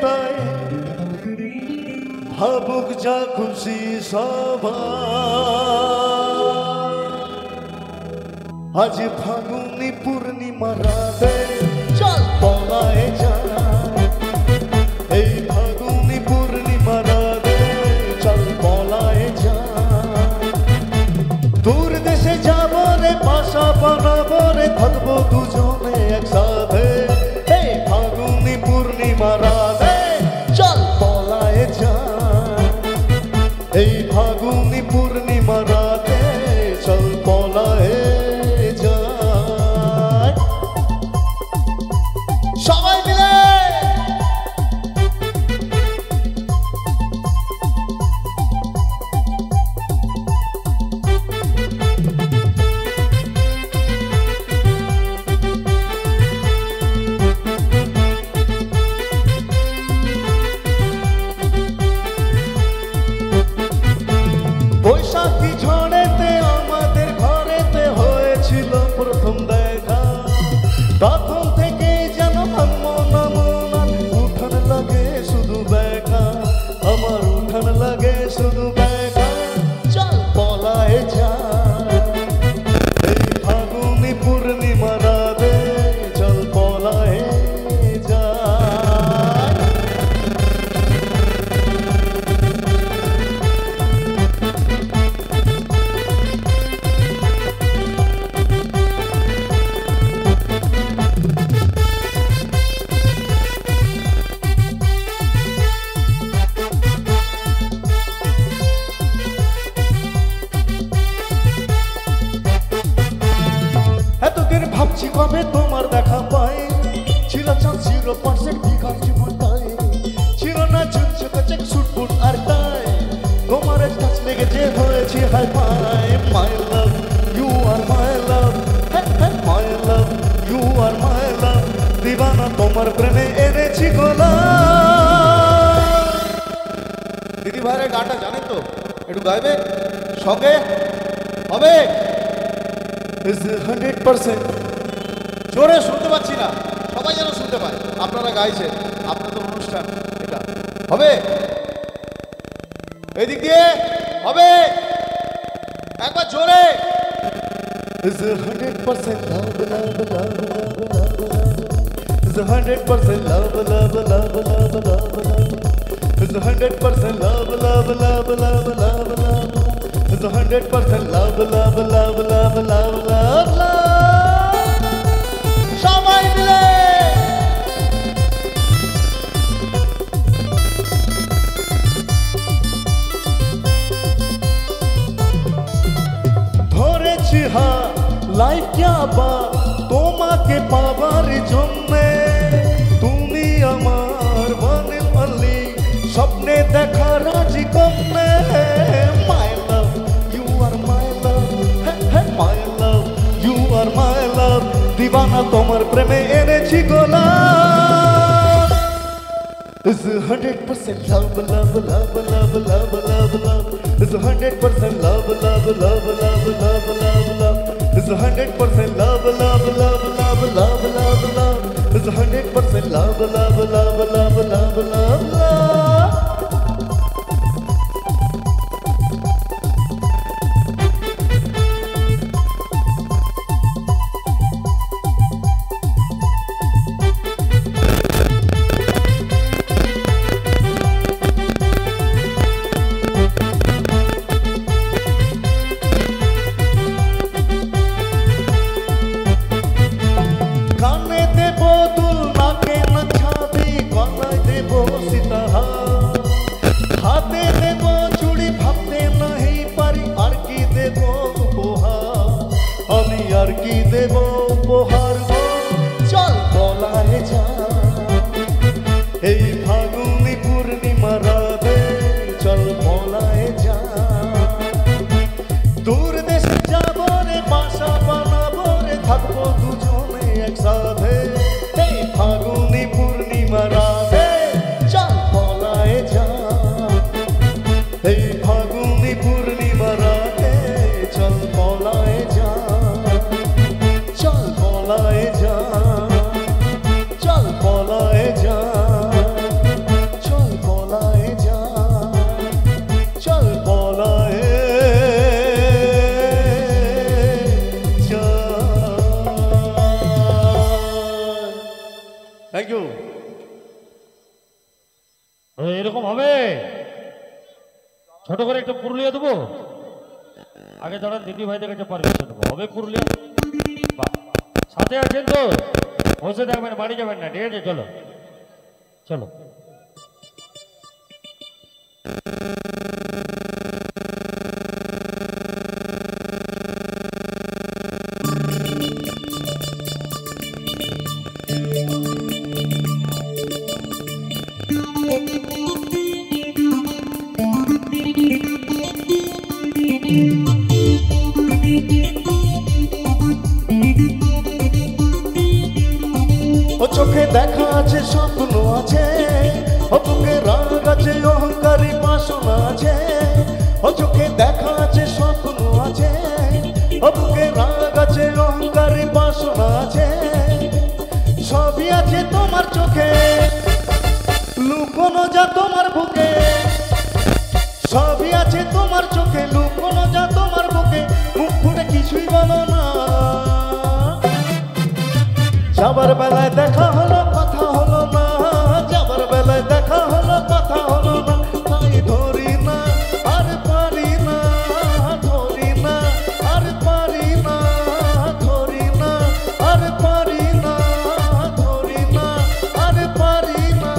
তাই ভাবুক যা খুশি সবাই। আজ ফাগুনি পূর্ণিমা রাতে চল পলায় যায়, এই ফাগুনি পূর্ণিমা রাতে চল পলায় যায়। দূর দেশে যাব রে, পাশা বানাবো রে, থাকবো দুজনে একসাথে, এই ফাগুনি পূর্ণিমা রাতে চল পলায় যায়, এই ফাগুনি পূর্ণিমা রাতে চল পলায় যায়। সবাই মিলে বৈশাখী ঝড়েতে আমাদের ঘরেতে হয়েছিল প্রথম দেখা, তখন থেকে যেন আমার উঠান লাগে শুধু বেকা, আমার উঠান লাগে শুধু বেকা, চল পলায় যায়, এই ফাগুনি পূর্ণিমা রাতে চল পলায় যায়। এতদিন ভাবছি কবে তোমার দেখা পাই, ছিল চাঁদ 0% বিঘার জীবনটাই, ছিল না ঝুঁকছে চেক সুটবুট আর টাই, তোমার টাচ লেগেছে হয়েছে hi fi. My love you are my love, my love you are my love, দিবানা তোমার প্রেমে এনেছি গোলাপ। দিদি ভাইয়ের গানটা জানেন তো, একটু গাইবে সঙ্গে হবে? is 100%। জোরে শুনতে পাচ্ছি না, সবাই যেন শুনতে পায়। আপনারা গাইছেন, আপনাদের অনুষ্ঠান এটা হবে, এদিক দিয়ে হবে, একবার জোরে। is 100% love love love love love love, is 100% love love love love love love, is 100% love love love love love love, is 100% love love love love love love love। সবাই মিলে ধরেছি হাত লাইফ যাবা তোমাকে পাবার জন্যে, তুমি আমার মানে অনলি স্বপ্নে দেখা রাজি কমনে। মাই love you are my love, my love you are my love, দিবানা তোমার প্রেমে এনেছি গোলাপ। is 100% love love love love love love love, is 100% love love love love love love love, is 100% love love love love love love love, is 100% love love love love love love love। কানে দেব দুল, নাকে না ছাবি, গলায় দেব সীতা এরকম হবে। ছোট করে একটা পুরুলিয়া দেবো। আগে দাঁড়ান, দিদি ভাইদের কাছে পারমিশন দেবো। হবে পুরুলিয়া? বাহ, সাথে আছেন তো? বসে থাকবেন, বাড়ি যাবেন না, ঠিক আছে? চলো চলো। ও চোখে দেখা আছে, স্বপ্ন আছে, ও বুকে রাগ আছে, অহংকারী বাসনা আছে। ও চোখে দেখা আছে, স্বপ্ন আছে, ও বুকে রাগ আছে, অহংকারী বাসনা আছে। সবই আছে তোমার চোখে, লুকোনো যা তোমার বুকে। সবই আছে তোমার চোখে, লুকোনো যা তোমার বুকে। মুখ ফুটে কিছুই বলো না। যাবার বেলায় দেখা হলো, কথা হলো না। যাবার বেলায় দেখা হলো, কথা হলো না। তাই ধরি না, আর পারি না, ধরি না, আর পারি না, ধরি না, আর পারি না, ধরি না, আর পারি না।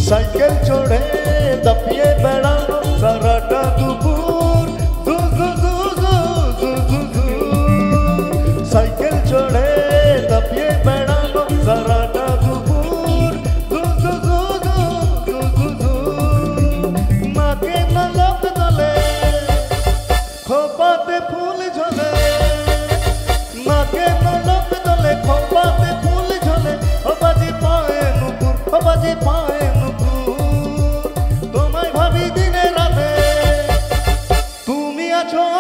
সাইকেল চড়ে দাপিয়ে বেড়ানো সারাটা দুপুর। সাইকেল চড়ে দাপিয়ে বেড়ানো সারাটা দুপুর। নাকে নলক দলে, খোপাতে ফুল ঝলে। নাকে নলক দলে, খোপাতে ফুল ঝলে। ও বাজি পায়ে নুপুর, ও বাজি পায়ে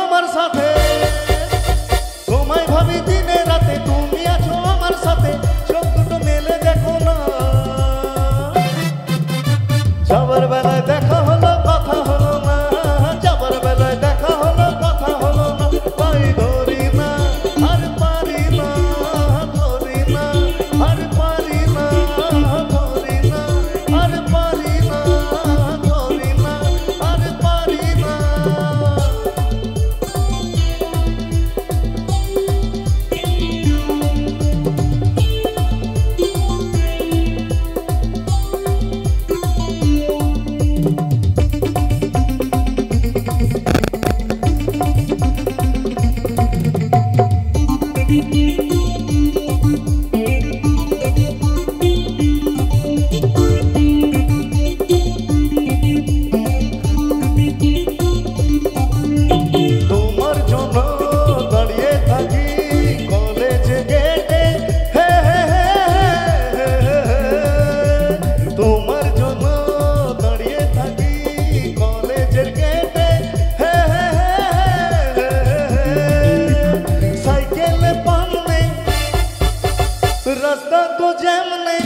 আমার সাথে। তোমায় ভাবি দিনে রাতে, তুমি আছো আমার সাথে। চোখ দুটো মেলে দেখো না। যাবার বেলায় দেখা হলো, কথা হলো না। যাবার বেলায় দেখা হলো, কথা হলো না। তাই ধরি না, আর পারি না, ধরি না, আর পারি না, ধরি না, আর পারি না, ধরি না, আর পারি না। তোমার জন্য দাঁড়িয়ে থাকি কলেজে গেটে। তোমার জন্য দাঁড়িয়ে থাকি কলেজের গেটে। সাইকেলে পান নেই, রাস্তা তো জ্যাম নেই।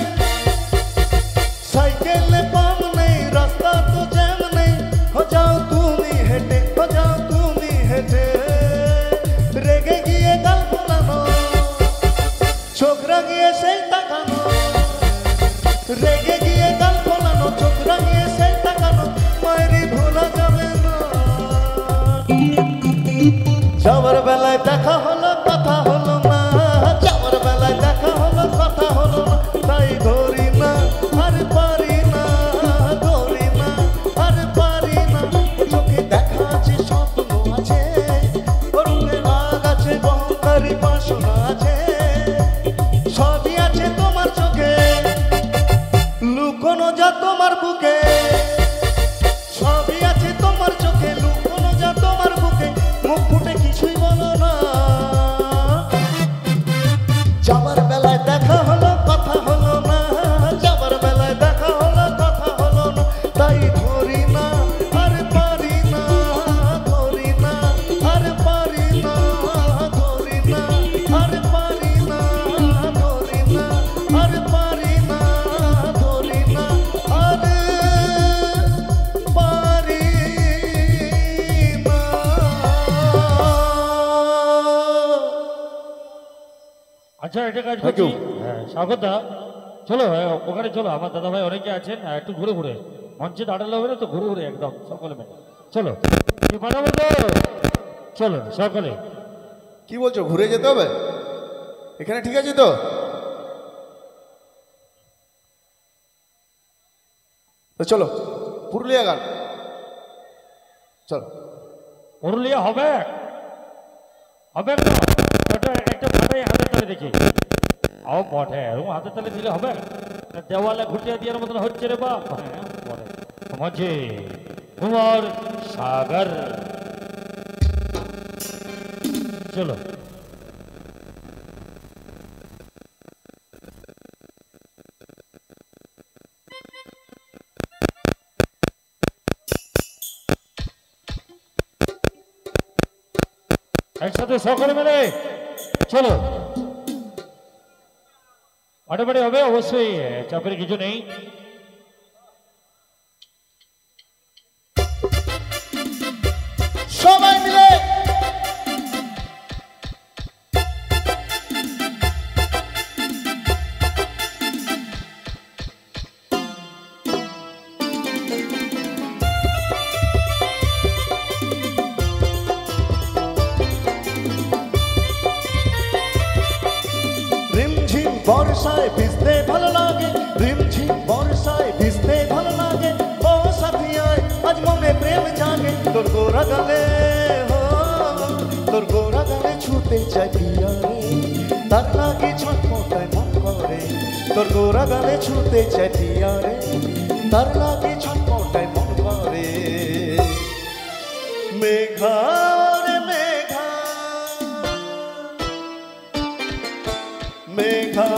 সাইকেলে পান নেই, রাস্তা তো জ্যাম নেই। हो जाओ তুমি হেঁটে, हो जाओ তুমি হেঁটে। রেগে গিয়ে গাল ফোলানো, চোখ রাগিয়ে সেই তাকানো। রেগে গিয়ে গাল ফোলানো, চোখ রাগিয়ে সেই তাকানো। মায়েরই ভোলা যাবে না। যাবার বেলায় দেখা হলো, কথা হলো না। যাবার বেলায় দেখা হলো, কথা হলো না। তাই ধরি না, আর পারি না, ধরি না, আর পারি না। চোখে দেখা আছে, স্বপ্ন আছে, বুকে রাগ আছে, অহংকারী বাসনা আছে। সবই আছে তোমার চোখে, লুকোনো যা তোমার বুকে। সবই আছে তোমার চোখে, লুকোনো যা তোমার বুকে। মুখ ফুটে কিছুই বলো না। যাবার বেলায় দেখা হলো, কথা হলো না। যাবার বেলায় দেখা হলো, কথা আচ্ছা একটা কাজ Thank করছি you. হ্যাঁ স্বাগতা চলো ওখানে চলো আমার দাদা ভাই অনেকে আছেন একটু ঘুরে ঘুরে মঞ্চে দাঁড়ালে হবে না তো ঘুরে ঘুরে একদম সকলে মিলে চলো কি কথা বলতো চলো সকলে কি বলছো ঘুরে যেতে হবে এখানে ঠিক আছে তো তো চলো পুরুলিয়া গান চলো পুরুলিয়া হবে হবে না ওটা একটা ফাটাই হাতের তালে দেখি আও বটে এরকম হাতের তালে দিলে হবে দেওয়ালে ঘুটিয়ে দেওয়ার মতন হচ্ছে রে বাপ হ্যাঁ বটে মজে কুমার সাগর চলো একসাথে সকলে মিলে চলো আটাবাড়ি হবে অবশ্যই চাপের কিছু নেই সবাই মিলে রিমঝিম বর্ষায় ভিজতে ভালো লাগে রিমঝিম বর্ষায় ভিজতে ভালো লাগে ও সাথী আয় আজ মনে প্রেম জাগে তোর গোরা গালে তোর গোরা গালে ছুতে চাই পিয়া রে তার লাগে ছটফটায় মন করে তোর গোরা গালে ছুতে চাই পিয়া রে তার লাগে ছটফটায় মন করে মেঘা রে মেঘা মেঘা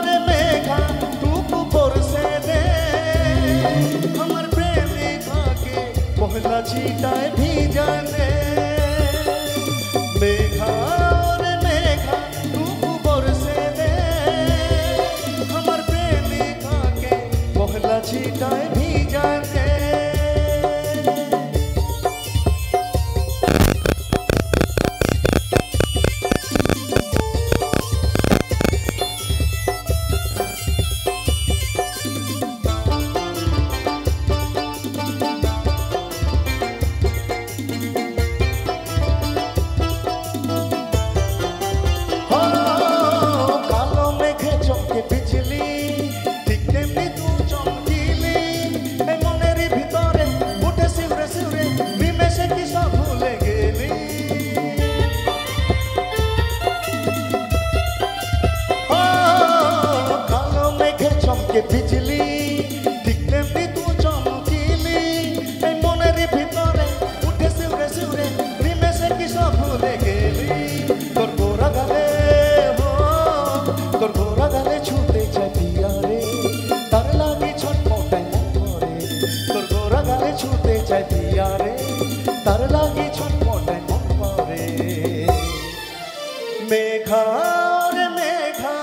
রে মেঘা টুকু বরসে দে আমার প্রেমিকাকে পহলা চিটায় ভিজানে মেঘা রে মেঘা টুকু বরসে দে আমার প্রেমিকাকে পহলা চিটায় ভিজানে কালো মেঘে চমকে বিজলি ঠিক তেমনি তু চমকিলি এই মনের ভিতরে উঠে শিউরে শিউরে নিমেষে কি সব ভুলে গেলি কালো মেঘে চমকে বিজলি ঠিক তেমনি তু চমকিলি এই মনের ভিতরে উঠে শিউরে শিউরে নিমেষে কি সব ভুলে গেলি তোর গোরা গালে তোর গোরা গালে ছুতে চাই পিয়া রে তার লাগে ছটফটায় মন করে তোর গোরা গালে ছুতে চাই পিয়া রে তার লাগে ছটফটায় মন করে মেঘা রে মেঘা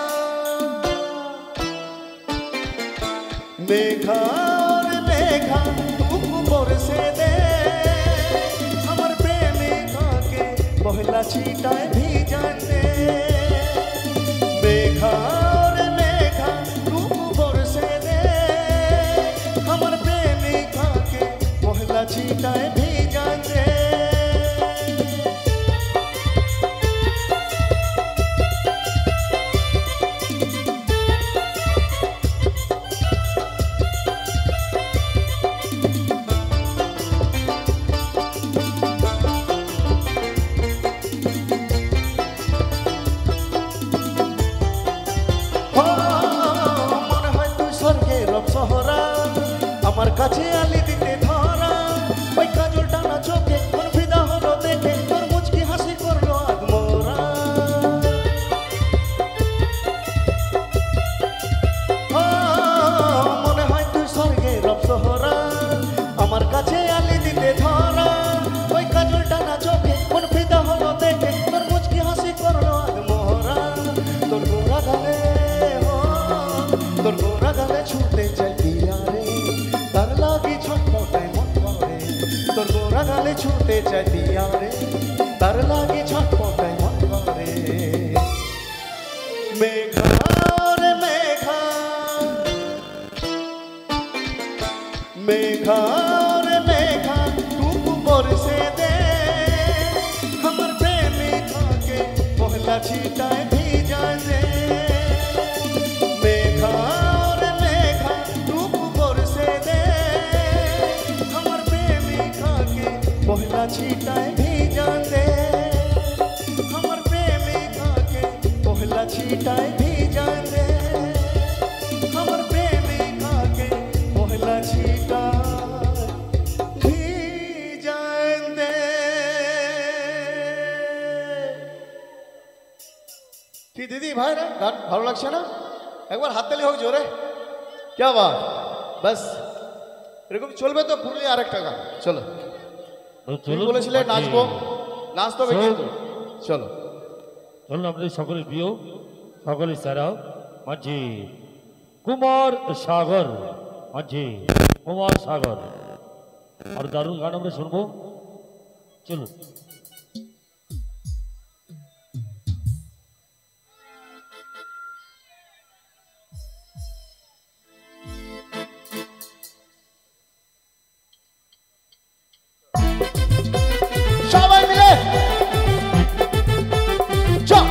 মেঘা রে মেঘা টুকু বরসে দে আমার প্রেমিকাকে পহলা চিটায় ভিজানে মেঘা রে মেঘা টুকু বরসে দে আমার প্রেমিকাকে পহলা চিটায় ভিজানে মনে হয় তুই স্বর্গের অপ্সরা আমার কাছে আলি দিতে ধরা ওই কাজল টানা চোখে কোন ফিদা হলো দেখে তোর মুচকি হাসি করলো আদমরা মনে হয় তুই স্বর্গের অপ্সরা আমার কাছে আলি দিতে ধরা ওই কাজল টানা চোখে কোন ফিদা হলো দেখে তোর মুচকি হাসি করলো আদমরা তোর গোরা গালে তোর গোরা গালে ছুটে চাই পিয়া রে তার লাগি ছটফটায় মন করে তোর গোরা গালে ছুটে চাই পিয়া রে তার লাগি ছটফটায় মন করে मेघा रे मेघा मेघा रे मेघा तू बरसे दे हमर प्रेमिका के पहला छीटाए भीजा दे मेघा रे मेघा तू बरसे दे हमर प्रेमिका के पहला छीटाए भीजा दे हमर प्रेमिका के पहला छीटाए भीजा दे हमर प्रेमिका के पहला छीटा भीजा दे। কি দিদি ভাইরা গান ভালো লাগছে না? একবার হাততালি হোক জোরে। क्या बात बस এরকম চলবে তো পুরুলিয়া আরেকটা গান চলো চলো বলেছিলে নাচবো নাচতে হবে কিন্তু চলো চলুন আপনাদের সকলের প্রিয় সকলের সারা মাঝি কুমার সাগর মাঝি কুমার সাগর আর দারুণ গান আমরা শুনবো চলুন সবাই মিলে চল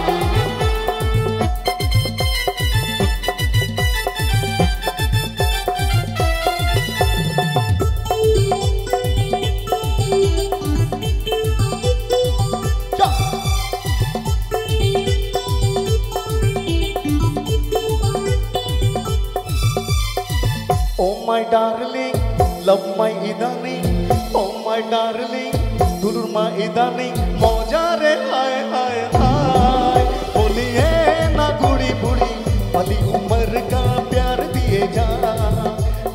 Oh my darling, love my idani. Oh my darling, दूर माँ इदानी मौजा रे हाय हाय हाय बोलिए ना गुड़ी बुड़ी पली उम्र का प्यार दिए जा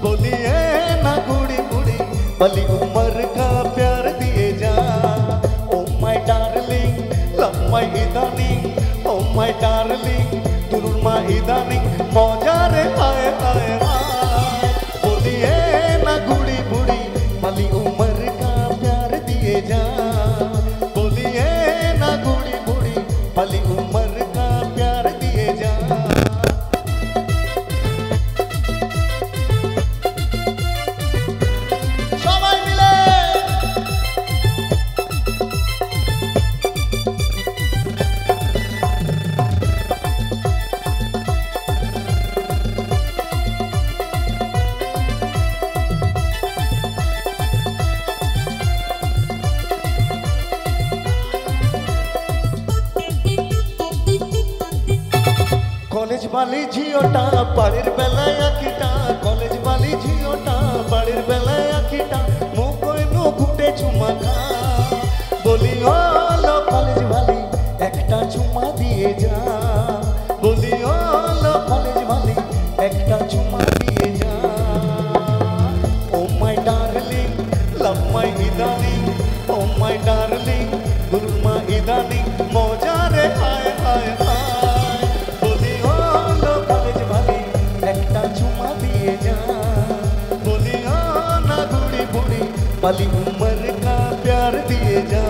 बोलिए ना गुड़ी बुड़ी पली उम्र का प्यार दिए जा oh my darling love my इदानी ओ माय डार्लिंग दूर माँ इदानी मौजा रे हाय हाय हाय बोलिए ना गुड़ी बुड़ी पली उम्र का प्यार दिए जा बोलिए ना गुड़ी बुड़ी पली उम्र का प्यार दिए जा সবাই মিলে কলেজ বালি ঝিওটা বাড়ির বেলায় আঁকিটা কলেজ বালি ঝিওটা বাড়ির বেলায় আঁকিটা মুখই ঘুটে চুমা খা বলি হলো কলেজ বালি একটা চুমা দিয়ে যা বলি হলো কলেজ বালি একটা চুমা দিয়ে যা ও মাই ডার্লিং লাভ মাই ইদানিং ও মাই ডার্লিং গুরমা ইদানিং মজা রে হায় হায় হায় पली उम्र का प्यार दिए जा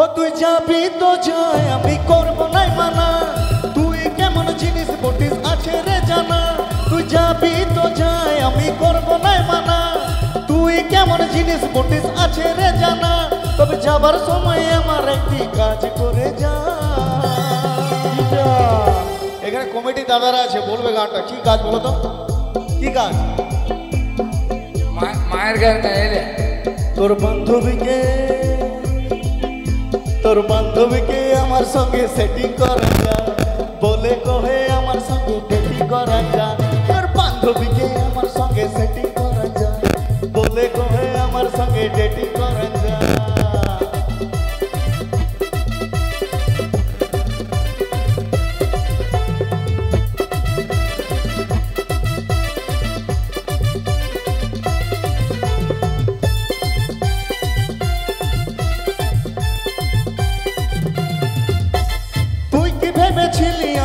ও তুই যাবি তো যায় আমি করব নাই মানা তুই কেমন জিনিস বটিস আছে রে জানা তুই যাবি তো যায় আমি করব নাই মানা তুই কেমন জিনিস বটিস আছে রে জানা তবে যাবার সময় আমার একটি কাজ করে যা এখানে কমিটি দাদারা আছে বলবে গানটা কি কাজ বলো তো কি কাজ মায়ের গান গাইলে তোর বান্ধবীকে তোর বান্ধবীকে আমার সঙ্গে সেটিং করা যা বলে কহে আমার সঙ্গে ডেটিং করা যা তোর বান্ধবীকে আমার সঙ্গে সেটিং করা যা বলে কহে আমার সঙ্গে ডেটিং করা যা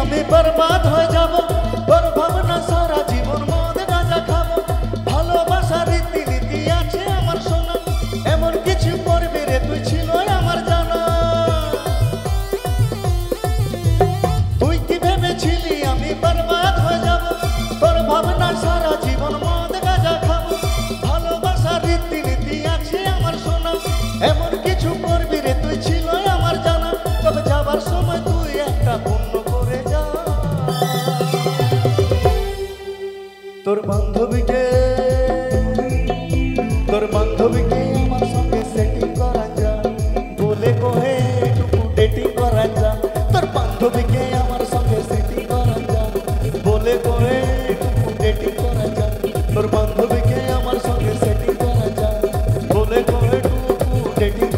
আমি বরবাদ হয়ে যাব, তোর ভাবনা সারা জীবন মদ গাঁজা খাবো। ভালোবাসার রীতিনীতি আছে আমার সোনা, এমন কিছু করবি রে তুই ছিল আমার জানা। তুই কি ভেবেছিলি আমি বরবাদ হয়ে যাব, তোর ভাবনা সারা জীবন মদ গাঁজা খাবো। ভালোবাসার রীতিনীতি আছে আমার সোনা, এমন কিছু করবি রে তুই ছিল আমার জানা। তবে যাবার সময় তুই একটা পুণ্য করে যা, তোর বান্ধবীকে আমার সঙ্গে সেটিং করা যা, বলে কহে একটু ডেটিং করা যা। তোর বান্ধবীকে আমার সঙ্গে সেটিং করা যা, বলে কহে একটু ডেটিং করা যা। তোর বান্ধবীকে আমার সঙ্গে সেটিং করা যা, বলে কহে একটু ডেটিং